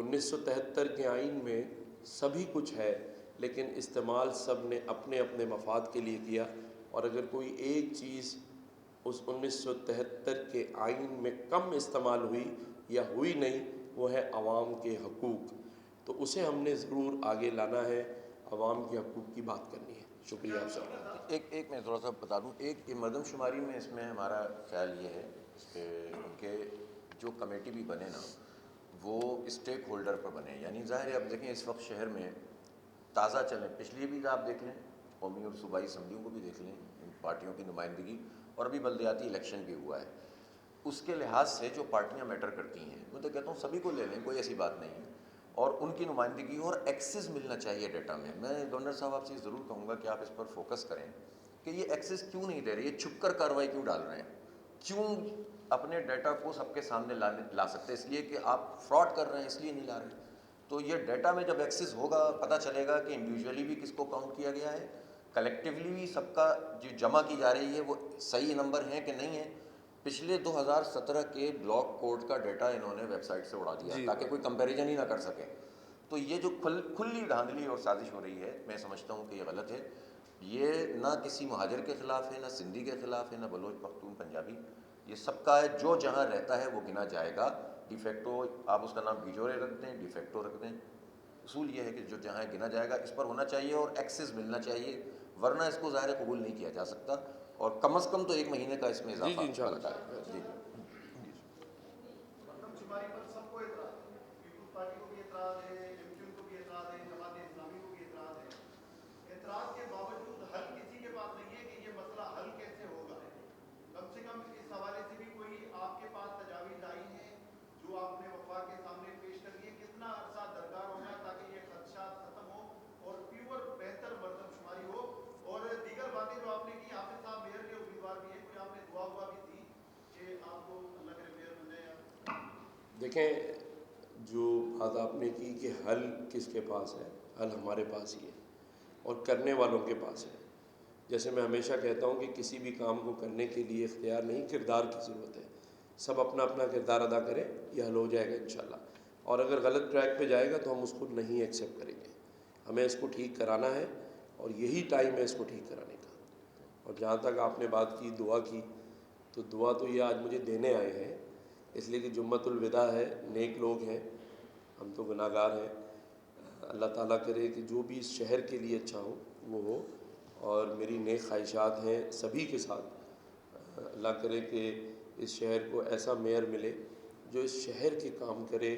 1973 کے آئین میں سبھی کچھ ہے، لیکن استعمال سب نے اپنے اپنے مفاد کے لیے کیا، اور اگر کوئی ایک چیز اس 1973 کے آئین میں کم استعمال ہوئی یا ہوئی نہیں، وہ ہے عوام کے حقوق، تو اسے ہم نے ضرور آگے لانا ہے، عوام کے حقوق کی بات کرنی ہے۔ شکریہ آپ سب۔ ایک میں تھوڑا سا بتا دوں، ایک مردم شماری میں اس میں ہمارا خیال یہ ہے اس پہ کہ جو کمیٹی بھی بنے نا وہ اسٹیک ہولڈر پر بنے، یعنی ظاہر ہے اب دیکھیں اس وقت شہر میں تازہ چلیں، پچھلی بھی آپ دیکھ لیں، قومی اور صوبائی اسمبلیوں کو بھی دیکھ لیں، ان پارٹیوں کی نمائندگی، اور ابھی بلدیاتی الیکشن بھی ہوا ہے، اس کے لحاظ سے جو پارٹیاں میٹر کرتی ہیں میں تو کہتا ہوں سبھی کو لے لیں، کوئی ایسی بات نہیں ہے، اور ان کی نمائندگی اور ایکسس ملنا چاہیے ڈیٹا میں۔ میں گورنر صاحب آپ سے ضرور کہوں گا کہ آپ اس پر فوکس کریں کہ یہ ایکسس کیوں نہیں دے رہے، یہ چھپ کر کارروائی کیوں ڈال رہے ہیں، کیوں اپنے ڈیٹا کو سب کے سامنے لا سکتے، اس لیے کہ آپ فراڈ کر رہے ہیں اس لیے نہیں لا رہے۔ تو یہ ڈیٹا میں جب ایکسس ہوگا پتہ چلے گا کہ انڈیویجولی بھی کس کو کاؤنٹ کیا گیا ہے، کلیکٹیولی بھی سب کا جو جمع کی جا رہی ہے وہ صحیح نمبر ہیں کہ نہیں ہیں۔ پچھلے 2017 کے بلاک کوڈ کا ڈیٹا انہوں نے ویب سائٹ سے اڑا دیا تاکہ کوئی کمپیریزن ہی نہ کر سکے۔ تو یہ جو کھلی دھاندلی اور سازش ہو رہی ہے، میں سمجھتا ہوں کہ یہ غلط ہے، یہ نہ کسی مہاجر کے خلاف ہے، نہ سندھی کے خلاف ہے، نہ بلوچ پختون پنجابی، یہ سب کا ہے، جو جہاں رہتا ہے وہ گنا جائے گا۔ ڈی فیکٹو آپ اس کا نام بیجورے رکھ دیں، ڈی فیکٹو رکھ دیں، اصول یہ ہے کہ جو جہاں گنا جائے گا اس پر ہونا چاہیے اور ایکسس ملنا چاہیے، ورنہ اس کو ظاہر قبول نہیں کیا جا سکتا، اور کم از کم تو 1 مہینے کا اس میں اضافہ بنتا ہے۔ جی مردم شماری پر سب کو اعتراض ہے، پیپلز پارٹی کو بھی اعتراض ہے، ایم کیو کو بھی اعتراض ہے، جماعت اسلامی کو بھی اعتراض ہے۔ اعتراض کے باوجود حل کسی کے پاس نہیں ہے کہ یہ مسئلہ حل کیسے ہوگا۔ کم سے کم اس حوالے سے بھی کوئی آپ کے پاس تجاویز آئی ہیں جو آپ نے وفاق کے سامنے پیش کر دی ہے، کتنا عرصہ درکار ہوگا تاکہ یہ خدشات ختم ہو اور پیور بہتر مردم شماری ہو؟ اور دیگر باتیں جو آپ نے کی، حافظ صاحب میئر کے امیدوار بھی ہیں، کوئی آپ نے دعا بھی دی کہ آپ کو اللہ کرے میئر بن جائے؟ دیکھیں، جو بات آپ نے کی کہ حل کس کے پاس ہے، حل ہمارے پاس ہی ہے اور کرنے والوں کے پاس ہے۔ جیسے میں ہمیشہ کہتا ہوں کہ کسی بھی کام کو کرنے کے لیے اختیار نہیں، کردار کی ضرورت ہے، سب اپنا اپنا کردار ادا کریں، یہ حل ہو جائے گا انشاءاللہ۔ اور اگر غلط ٹریک پہ جائے گا تو ہم اس کو نہیں ایکسیپٹ کریں گے، ہمیں اس کو ٹھیک کرانا ہے اور یہی ٹائم ہے اس کو ٹھیک کرانے کا۔ اور جہاں تک آپ نے بات کی دعا کی، تو دعا تو یہ آج مجھے دینے آئے ہیں، اس لیے کہ جمعۃ الوداع ہے، نیک لوگ ہیں، ہم تو گناہ گار ہیں۔ اللہ تعالیٰ کرے کہ جو بھی اس شہر کے لیے اچھا ہو وہ ہو، اور میری نیک خواہشات ہیں سبھی کے ساتھ، اللہ کرے کہ اس شہر کو ایسا میئر ملے جو اس شہر کے کام کرے۔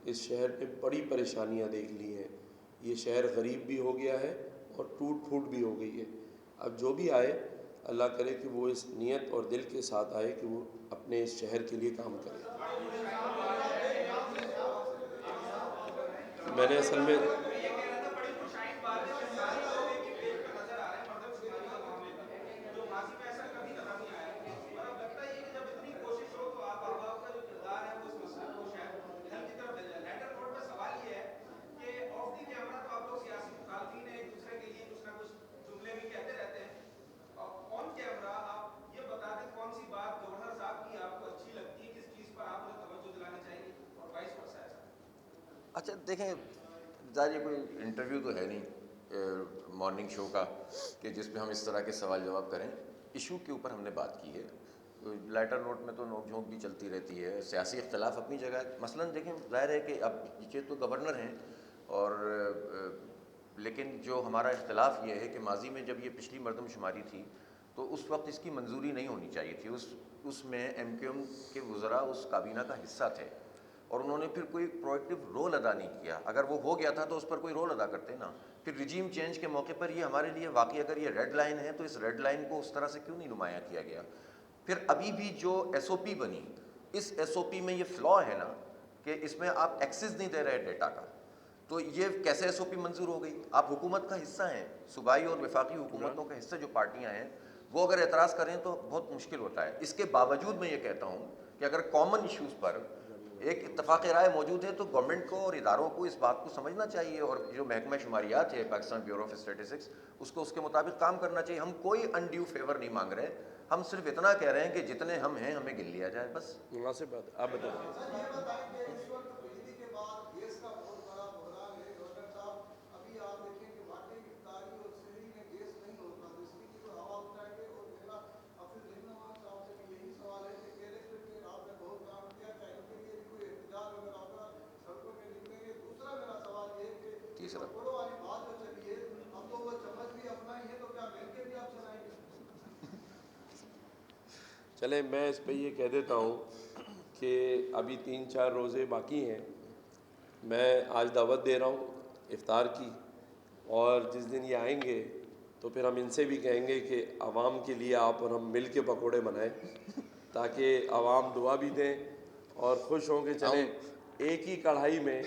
اس شہر نے بڑی پریشانیاں دیکھ لی ہیں، یہ شہر غریب بھی ہو گیا ہے اور ٹوٹ پھوٹ بھی ہو گئی ہے۔ اب جو بھی آئے اللہ کرے کہ وہ اس نیت اور دل کے ساتھ آئے کہ وہ اپنے اس شہر کے لیے کام کرے۔ میں نے اصل میں اچھا دیکھیں، ظاہر یہ کوئی انٹرویو تو ہے نہیں مارننگ شو کا کہ جس پہ ہم اس طرح کے سوال جواب کریں۔ ایشو کے اوپر ہم نے بات کی ہے، لیٹر نوٹ میں تو نوک جھونک بھی چلتی رہتی ہے، سیاسی اختلاف اپنی جگہ ہے۔ مثلاً دیکھیں ظاہر ہے کہ اب یہ تو گورنر ہیں، اور لیکن جو ہمارا اختلاف یہ ہے کہ ماضی میں جب یہ پچھلی مردم شماری تھی تو اس وقت اس کی منظوری نہیں ہونی چاہیے تھی، اس میں ایم کیو ایم کے وزراء اس کابینہ کا حصہ تھے، اور انہوں نے پھر کوئی پرویکٹیو رول ادا نہیں کیا۔ اگر وہ ہو گیا تھا تو اس پر کوئی رول ادا کرتے نا۔ پھر رجیم چینج کے موقع پر یہ ہمارے لیے واقعی اگر یہ ریڈ لائن ہے تو اس ریڈ لائن کو اس طرح سے کیوں نہیں نمایاں کیا گیا؟ پھر ابھی بھی جو ایس او پی بنی، اس ایس او پی میں یہ فلا ہے نا کہ اس میں آپ ایکسس نہیں دے رہے ڈیٹا کا، تو یہ کیسے ایس او پی منظور ہو گئی؟ آپ حکومت کا حصہ ہیں، صوبائی اور وفاقی حکومتوں کا حصہ جو پارٹیاں ہیں وہ اگر اعتراض کریں تو بہت مشکل ہوتا ہے۔ اس کے باوجود میں یہ کہتا ہوں کہ اگر کامن ایشوز پر ایک اتفاق رائے موجود ہے تو گورنمنٹ کو اور اداروں کو اس بات کو سمجھنا چاہیے، اور جو محکمہ شماریات ہے پاکستان بیورو آف اسٹیٹسٹکس، اس کو اس کے مطابق کام کرنا چاہیے۔ ہم کوئی انڈیو فیور نہیں مانگ رہے، ہم صرف اتنا کہہ رہے ہیں کہ جتنے ہم ہیں ہمیں گن لیا جائے، بس۔ مناسب بات آپ بتائیں۔ یہ بتائیں کہ اس وقت بجلی کے بعد گیس کا تیسرا پکوڑوں والی بات جو چلی ہے، اب تو وہ چمچ بھی اپنا ہی ہے، تو کیا مل کے بھی آپ چلائیں گے؟ چلیں میں اس پہ یہ کہہ دیتا ہوں کہ ابھی 3-4 روزے باقی ہیں. میں آج دعوت دے رہا ہوں افطار کی، اور جس دن یہ آئیں گے تو پھر ہم ان سے بھی کہیں گے کہ عوام کے لیے آپ اور ہم مل کے پکوڑے بنائیں، تاکہ عوام دعا بھی دیں اور خوش ہوں کہ چلیں ایک ہی کڑھائی میں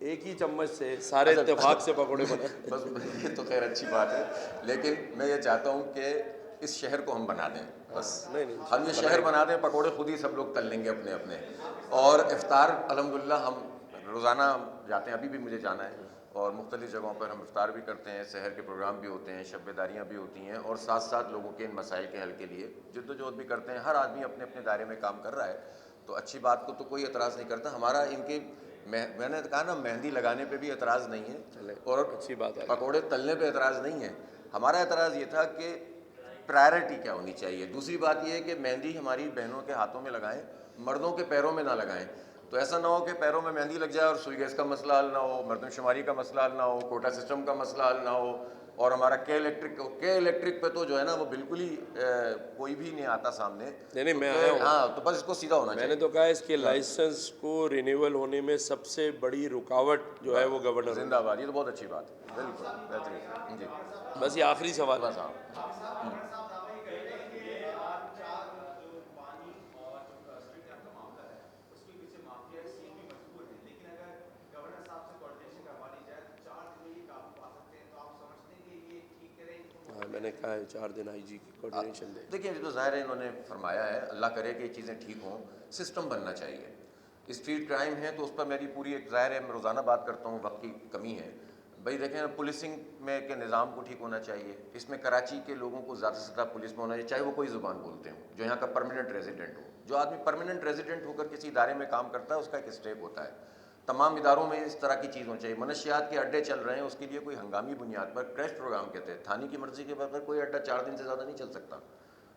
ایک ہی چمچ سے سارے اتفاق سے پکوڑے بنائیں. بس یہ تو خیر اچھی بات ہے، لیکن میں یہ چاہتا ہوں کہ اس شہر کو ہم بنا دیں. بس نہیں ہم یہ شہر بنا دیں، پکوڑے خود ہی سب لوگ تل لیں گے اپنے اپنے. اور افطار الحمدللہ ہم روزانہ جاتے ہیں، ابھی بھی مجھے جانا ہے، اور مختلف جگہوں پر ہم افطار بھی کرتے ہیں، سحر کے پروگرام بھی ہوتے ہیں، شب بیداریاں بھی ہوتی ہیں، اور ساتھ ساتھ لوگوں کے ان مسائل کے حل کے لیے جد و جہد بھی کرتے ہیں. ہر آدمی اپنے اپنے دائرے میں کام کر رہا ہے، تو اچھی بات کو تو کوئی اعتراض نہیں کرتا. ہمارا ان کے میں نے کہا نا، مہندی لگانے پہ بھی اعتراض نہیں ہے اور اچھی بات ہے. پکوڑے تلنے پہ اعتراض نہیں ہے. ہمارا اعتراض یہ تھا کہ پرائرٹی کیا ہونی چاہیے. دوسری بات یہ ہے کہ مہندی ہماری بہنوں کے ہاتھوں میں لگائیں، مردوں کے پیروں میں نہ لگائیں. تو ایسا نہ ہو کہ پیروں میں مہندی لگ جائے اور سوئی گیس کا مسئلہ حل نہ ہو، مردم شماری کا مسئلہ حل نہ ہو، کوٹا سسٹم کا مسئلہ حل نہ ہو، اور ہمارا کے الیکٹرک پہ تو جو ہے نا وہ بالکل ہی کوئی بھی نہیں آتا سامنے. نہیں میں آیا ہوں. ہاں تو بس اس کو سیدھا ہونا میں چاہیے. نے تو کہا اس کے لائسنس کو رینیول ہونے میں سب سے بڑی رکاوٹ جو ہے وہ گورنر. زندہ باد. یہ تو بہت اچھی بات ہے، بالکل بہترین. جی بس یہ آخری سوال بس. ہے. ہاں میں نے کہا ہے 4 دن آئی جی کی کوآرڈینیشن دے. دیکھیں یہ تو ظاہر ہے انہوں نے فرمایا ہے، اللہ کرے کہ یہ چیزیں ٹھیک ہوں. سسٹم بننا چاہیے. اسٹریٹ کرائم ہے تو اس پر میری پوری ایک ظاہر ہے، میں روزانہ بات کرتا ہوں، وقت کی کمی ہے. بھائی دیکھیں پولیسنگ میں کے نظام کو ٹھیک ہونا چاہیے. اس میں کراچی کے لوگوں کو زیادہ سے زیادہ پولیس میں ہونا چاہیے، چاہے وہ کوئی زبان بولتے ہوں، جو یہاں کا پرماننٹ ریزیڈنٹ ہو. جو آدمی پرماننٹ ریزیڈنٹ ہو کر کسی ادارے میں کام کرتا ہے اس کا ایک اسٹیپ ہوتا ہے. تمام اداروں میں اس طرح کی چیز ہونی چاہیے. منشیات کے اڈے چل رہے ہیں، اس کے لیے کوئی ہنگامی بنیاد پر کریش پروگرام کہتے ہیں، تھانے کی مرضی کے بغیر کوئی اڈا 4 دن سے زیادہ نہیں چل سکتا.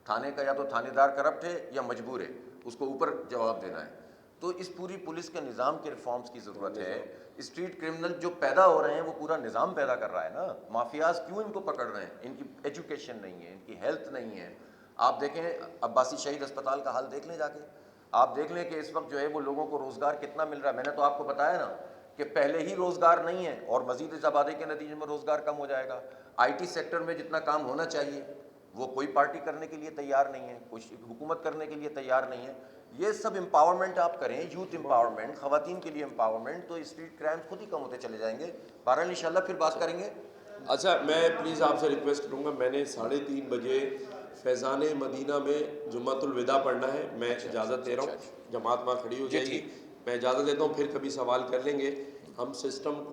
تھانے کا یا تو تھانے دار کرپٹ ہے یا مجبور ہے، اس کو اوپر جواب دینا ہے. تو اس پوری پولیس کے نظام کے ریفارمز کی ضرورت ہے. اسٹریٹ کرمنل جو پیدا ہو رہے ہیں وہ پورا نظام پیدا کر رہا ہے نا. مافیاز کیوں ان کو پکڑ رہے ہیں؟ ان کی ایجوکیشن نہیں ہے، ان کی ہیلتھ نہیں ہے. آپ دیکھیں عباسی شہید اسپتال کا حال دیکھ لیں جا کے. آپ دیکھ لیں کہ اس وقت جو ہے وہ لوگوں کو روزگار کتنا مل رہا ہے. میں نے تو آپ کو بتایا نا کہ پہلے ہی روزگار نہیں ہے اور مزید اس آبادی کے نتیجے میں روزگار کم ہو جائے گا. آئی ٹی سیکٹر میں جتنا کام ہونا چاہیے وہ کوئی پارٹی کرنے کے لیے تیار نہیں ہے، کچھ حکومت کرنے کے لیے تیار نہیں ہے. یہ سب امپاورمنٹ آپ کریں، یوتھ امپاورمنٹ، خواتین کے لیے امپاورمنٹ، تو اسٹریٹ کرائمز خود ہی کم ہوتے چلے جائیں گے. بہرحال انشاءاللہ پھر بات کریں گے. اچھا میں پلیز آپ سے ریکویسٹ کروں گا، میں نے 3:30 بجے فیضان مدینہ میں جمعۃ الوداع پڑھنا ہے. میں اجازت دے رہا ہوں، جماعت وہاں کھڑی ہو جائے گی. میں اجازت دیتا ہوں، پھر کبھی سوال کر لیں گے. ہم سسٹم